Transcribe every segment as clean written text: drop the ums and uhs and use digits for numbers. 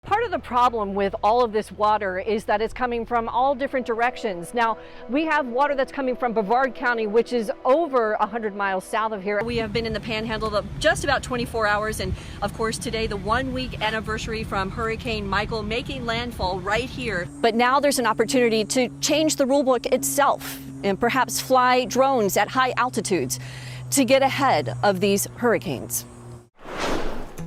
Part of the problem with all of this water is that it's coming from all different directions. Now, we have water that's coming from Brevard County, which is over 100 miles south of here. We have been in the panhandle of just about 24 hours. And of course, today, the 1-week anniversary from Hurricane Michael making landfall right here. But now there's an opportunity to change the rule book itself and perhaps fly drones at high altitudes to get ahead of these hurricanes.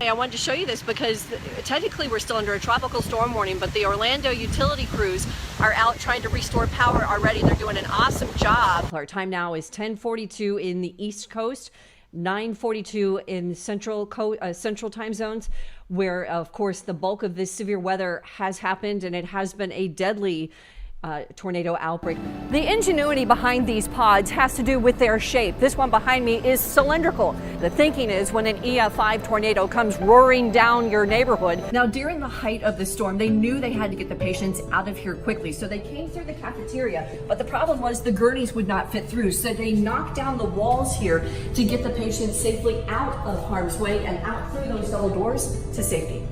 I wanted to show you this because technically we're still under a tropical storm warning, but the Orlando utility crews are out trying to restore power already. They're doing an awesome job. Our time now is 10:42 in the East Coast, 9:42 in central time zones, where of course the bulk of this severe weather has happened, and it has been a deadly tornado outbreak. The ingenuity behind these pods has to do with their shape. This one behind me is cylindrical. The thinking is when an EF5 tornado comes roaring down your neighborhood. Now, during the height of the storm, they knew they had to get the patients out of here quickly, so they came through the cafeteria, but the problem was the gurneys would not fit through, so they knocked down the walls here to get the patients safely out of harm's way and out through those double doors to safety.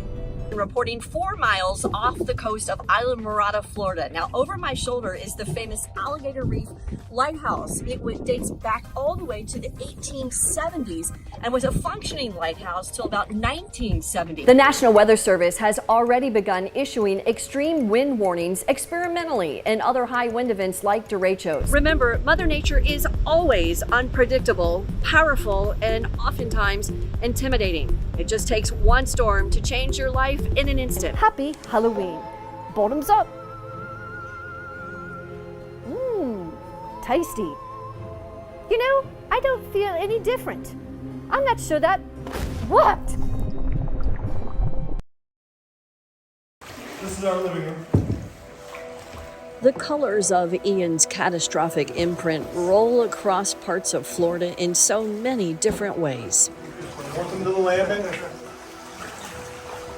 Reporting 4 miles off the coast of Isla Mirada, Florida. Now, over my shoulder is the famous Alligator Reef Lighthouse. It dates back all the way to the 1870s and was a functioning lighthouse till about 1970. The National Weather Service has already begun issuing extreme wind warnings experimentally in other high wind events like derechos. Remember, Mother Nature is always unpredictable, powerful, and oftentimes intimidating. It just takes one storm to change your life in an instant. Happy Halloween. Bottoms up. Tasty. You know, I don't feel any different. I'm not sure that. What? This is our living room. The colors of Ian's catastrophic imprint roll across parts of Florida in so many different ways. Welcome to the landing.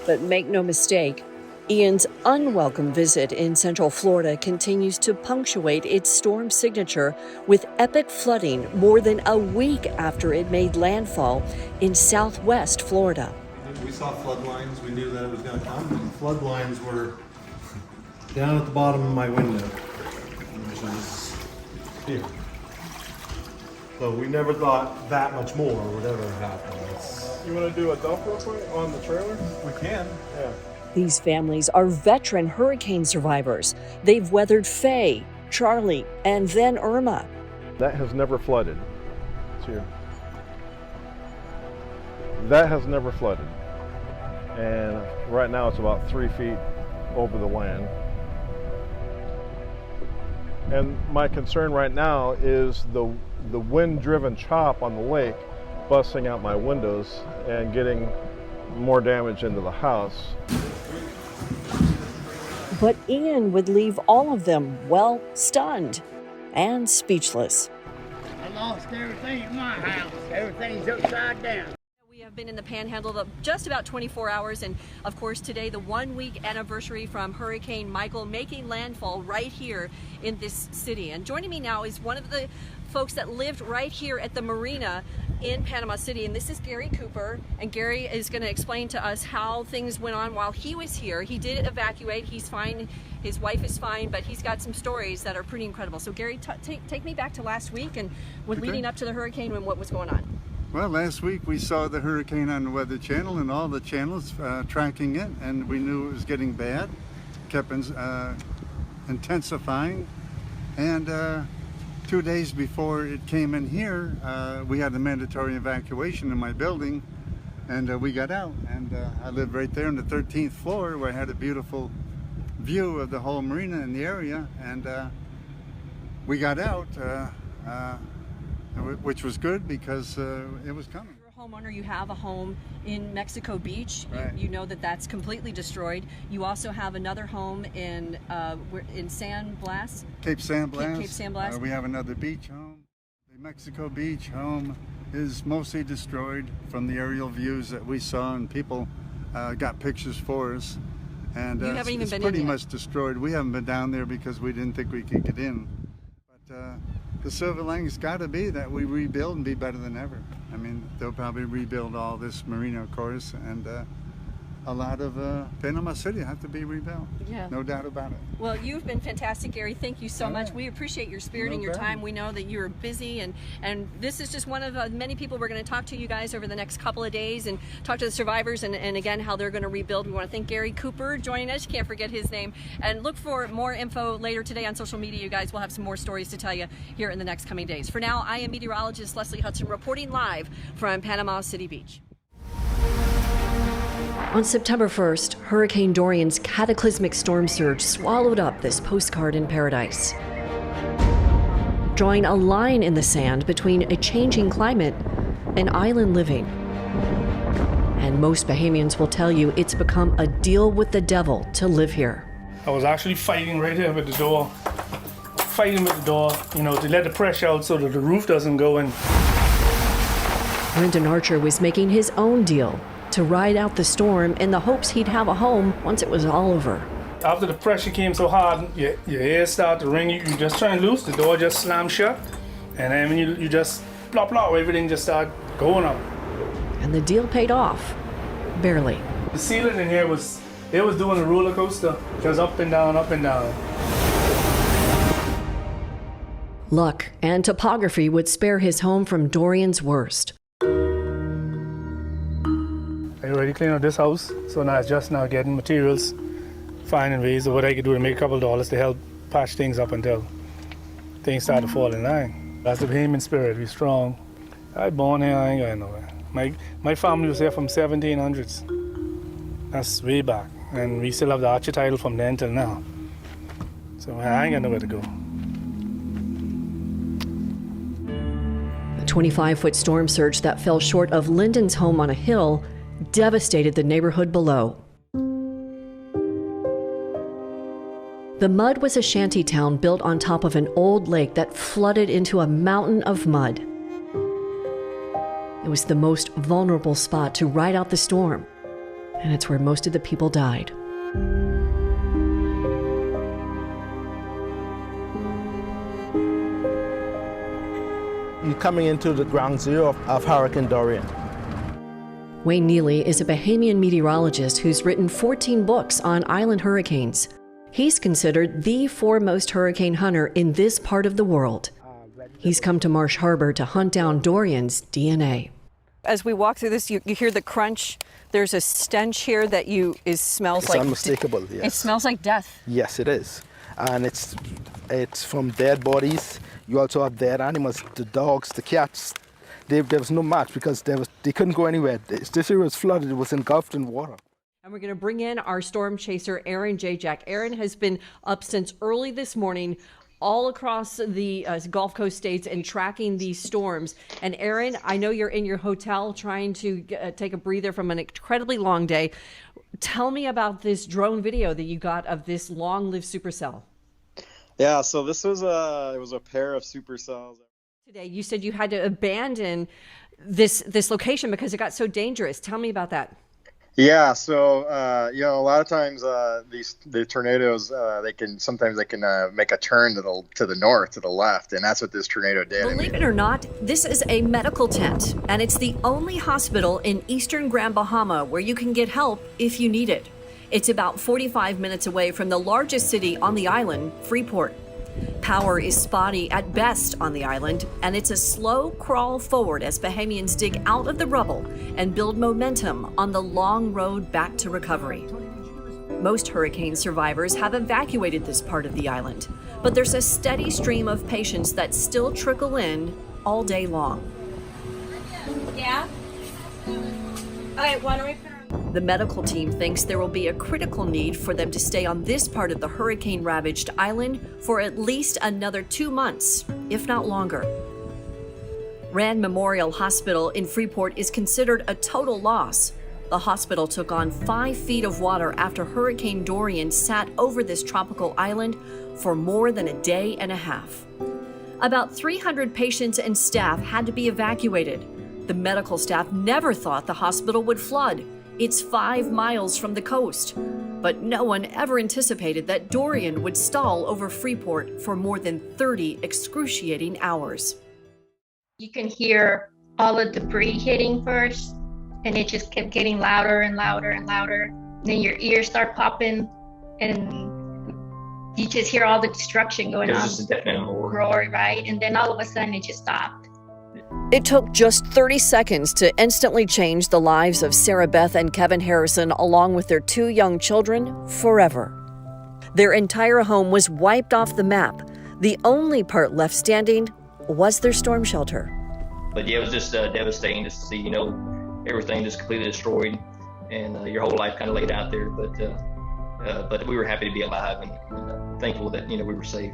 But make no mistake, Ian's unwelcome visit in Central Florida continues to punctuate its storm signature with epic flooding more than a week after it made landfall in southwest Florida. We saw flood lines. We knew that it was going to come. The flood lines were down at the bottom of my window, which is here. So we never thought that much more would ever happen. You want to do a dump real quick on the trailer? We can. Yeah. These families are veteran hurricane survivors. They've weathered Faye, Charlie, and then Irma. That has never flooded. It's here. That has never flooded. And right now it's about 3 feet over the land. And my concern right now is the wind-driven chop on the lake busting out my windows and getting more damage into the house. But Ian would leave all of them, well, stunned and speechless. I lost everything in my house. Everything's upside down. We have been in the panhandle of just about 24 hours, and of course today the 1-week anniversary from Hurricane Michael making landfall right here in this city. And joining me now is one of the folks that lived right here at the marina in Panama City, and this is Gary Cooper, and Gary is going to explain to us how things went on while he was here. He did evacuate, he's fine, his wife is fine, but he's got some stories that are pretty incredible. So Gary, take me back to last week and leading up to the hurricane and what was going on. Well, last week we saw the hurricane on the Weather Channel and all the channels tracking it, and we knew it was getting bad, kept intensifying, and 2 days before it came in here, we had a mandatory evacuation in my building, and we got out. And I lived right there on the 13th floor where I had a beautiful view of the whole marina in the area, and we got out, which was good because it was coming. Homeowner, you have a home in Mexico Beach. Right. You know that's completely destroyed. You also have another home in San Blas. Cape San Blas. Cape San Blas. We have another beach home. The Mexico Beach home is mostly destroyed from the aerial views that we saw, and people got pictures for us. And you haven't even it's been pretty in yet. much destroyed. We haven't been down there because we didn't think we could get in. But the silver lining's got to be that we rebuild and be better than ever. I mean, they'll probably rebuild all this marina, of course, and a lot of Panama City have to be rebuilt. Yeah. No doubt about it. Well, you've been fantastic, Gary. Thank you so much. Yeah. We appreciate your spirit No and your problem. time. We know that you're busy, and this is just one of many people we're going to talk to you guys over the next couple of days and talk to the survivors and again, how they're going to rebuild. We want to thank Gary Cooper joining us. Can't forget his name. And look for more info later today on social media, you guys. We'll have some more stories to tell you here in the next coming days. For now, I am meteorologist Leslie Hudson reporting live from Panama City Beach. On September 1st, Hurricane Dorian's cataclysmic storm surge swallowed up this postcard in paradise, drawing a line in the sand between a changing climate and island living. And most Bahamians will tell you it's become a deal with the devil to live here. I was actually fighting right here with the door, to let the pressure out so that the roof doesn't go in. Brendan Archer was making his own deal to ride out the storm in the hopes he'd have a home once it was all over. After the pressure came so hard, your ears start to ring, you just try and loose, the door just slams shut, and then when you just plop, plop, everything just start going up. And the deal paid off. Barely. The ceiling in here was doing a roller coaster, just up and down, up and down. Luck and topography would spare his home from Dorian's worst. I already cleaned up this house, so now it's just now getting materials, finding ways of what I could do to make a couple dollars to help patch things up until things start to fall in line. That's the Bahamian spirit, we're strong. I born here, I ain't going nowhere. My family was here from 1700s. That's way back, and we still have the Archer title from then till now. So I ain't got nowhere to go. A 25-foot storm surge that fell short of Lyndon's home on a hill devastated the neighborhood below. The Mud was a shanty town built on top of an old lake that flooded into a mountain of mud. It was the most vulnerable spot to ride out the storm, and it's where most of the people died. You're coming into the ground zero of Hurricane Dorian. Wayne Neely is a Bahamian meteorologist who's written 14 books on island hurricanes. He's considered the foremost hurricane hunter in this part of the world. He's come to Marsh Harbor to hunt down Dorian's DNA. As we walk through this, you hear the crunch. There's a stench here that smells like... It's unmistakable, yes. It smells like death. Yes, it is. And it's from dead bodies. You also have dead animals, the dogs, the cats. There was no match because they couldn't go anywhere. This area was flooded, it was engulfed in water. And we're going to bring in our storm chaser, Aaron Jajak. Aaron has been up since early this morning all across the Gulf Coast states and tracking these storms. And Aaron, I know you're in your hotel trying to take a breather from an incredibly long day. Tell me about this drone video that you got of this long-lived supercell. Yeah, so this was it was a pair of supercells. Today, you said you had to abandon this location because it got so dangerous. Tell me about that. Yeah, so a lot of times the tornadoes they can make a turn to the north, to the left, and that's what this tornado did. Believe it or not, this is a medical tent, and it's the only hospital in eastern Grand Bahama where you can get help if you need it. It's about 45 minutes away from the largest city on the island, Freeport. Power is spotty at best on the island, and it's a slow crawl forward as Bahamians dig out of the rubble and build momentum on the long road back to recovery. Most hurricane survivors have evacuated this part of the island, but there's a steady stream of patients that still trickle in all day long. Yeah? Okay, why don't we put The medical team thinks there will be a critical need for them to stay on this part of the hurricane-ravaged island for at least another 2 months, if not longer. Rand Memorial Hospital in Freeport is considered a total loss. The hospital took on 5 feet of water after Hurricane Dorian sat over this tropical island for more than a day and a half. About 300 patients and staff had to be evacuated. The medical staff never thought the hospital would flood. It's 5 miles from the coast. But no one ever anticipated that Dorian would stall over Freeport for more than 30 excruciating hours. You can hear all the debris hitting first, and it just kept getting louder and louder and louder. Then your ears start popping, and you just hear all the destruction going on. Just a deafening roar, right? And then all of a sudden it just stopped. It took just 30 seconds to instantly change the lives of Sarah Beth and Kevin Harrison, along with their 2 young children, forever. Their entire home was wiped off the map. The only part left standing was their storm shelter. But yeah, it was just devastating just to see, everything just completely destroyed and your whole life kind of laid out there. But we were happy to be alive and thankful that, we were safe.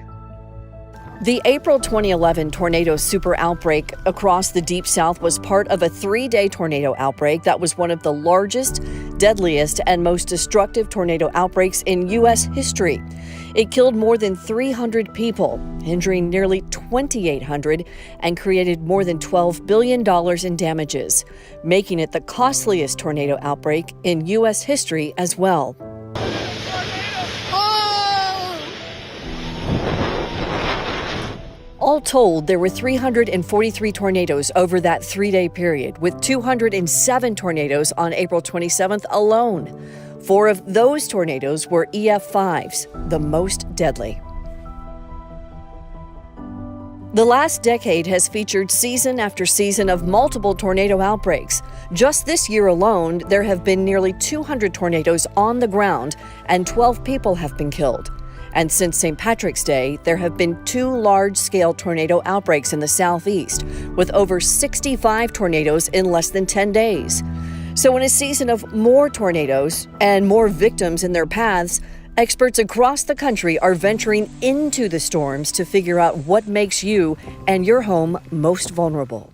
The April 2011 tornado super outbreak across the Deep South was part of a 3-day tornado outbreak that was one of the largest, deadliest, and most destructive tornado outbreaks in U.S. history. It killed more than 300 people, injuring nearly 2,800, and created more than $12 billion in damages, making it the costliest tornado outbreak in U.S. history as well. All told, there were 343 tornadoes over that 3-day period, with 207 tornadoes on April 27th alone. 4 of those tornadoes were EF5s, the most deadly. The last decade has featured season after season of multiple tornado outbreaks. Just this year alone, there have been nearly 200 tornadoes on the ground, and 12 people have been killed. And since St. Patrick's Day, there have been 2 large-scale tornado outbreaks in the southeast, with over 65 tornadoes in less than 10 days. So in a season of more tornadoes and more victims in their paths, experts across the country are venturing into the storms to figure out what makes you and your home most vulnerable.